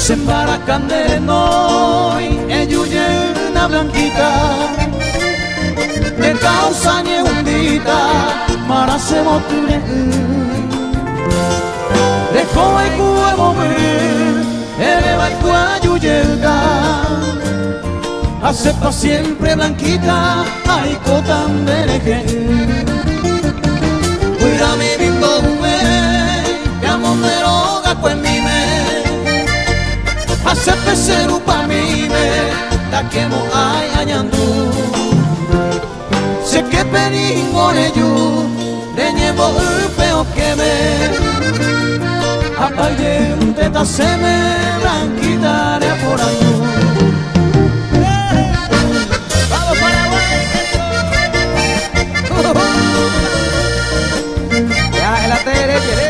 Se para candenoi e yuyena blanquita de causa ni undita para se motune de coi cuevo me eleva y cuayuyelga acepta siempre blanquita ay cotan dereje cuida mi vindo que amo me roga pues mi acepte ser upa mime, ta que mo ay añandu. Se que peringone yu, de ñemo upeo que me. Apaye un teta se me blanquita de por ahí. Vamos Paraguay, ya el atere quiere.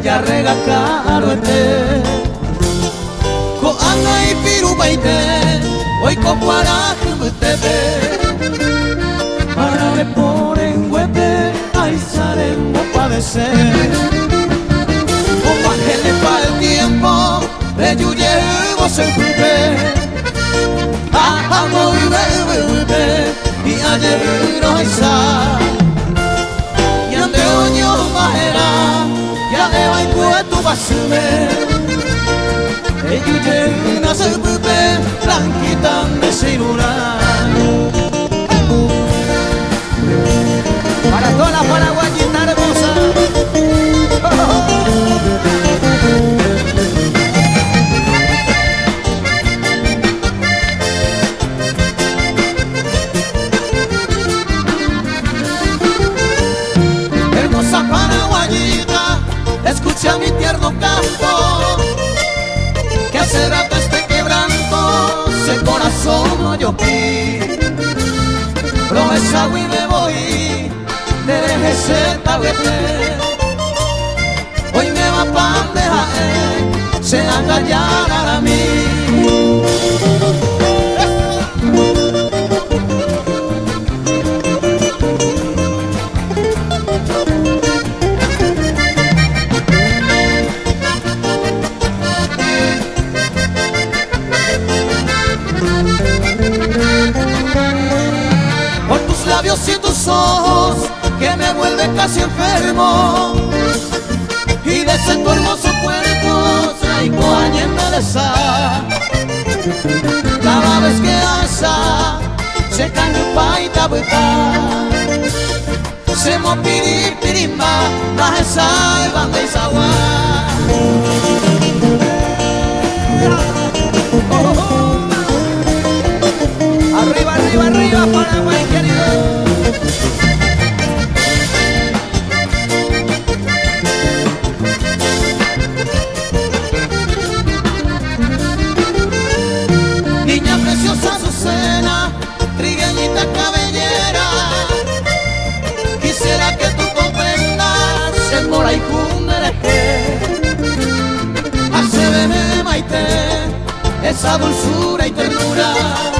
Ya rega caro este ko anga y piru baite hoy ko para kumutebe para me por en huepe ay sale no padecer como ángeles para el tiempo de yuyevos en cumple amo y bebe y ayer no hay sal y ande oño bajera ya de vai tu basume e yuje na se pupe blanquita de cirura para toda la paraguayita hermosa hermosa paraguayita escucha mi tierno canto, que hace rato este quebranto, ese corazón no yo vi. Promesa y me voy, te dejé ese tablete. Hoy me va pa' dejar, se engañar a mí. Y tus ojos que me vuelven casi enfermo y de ese tu hermoso cuerpo traigo añenda de sal cada vez que asa se cae un paita bueta se mo pirimba la esa van de isagua arriba, arriba, arriba Paraguay querido. Niña preciosa Azucena, trigueñita cabellera, quisiera que tú comprendas el mora y cundereje. Hace bebé maite, esa dulzura y ternura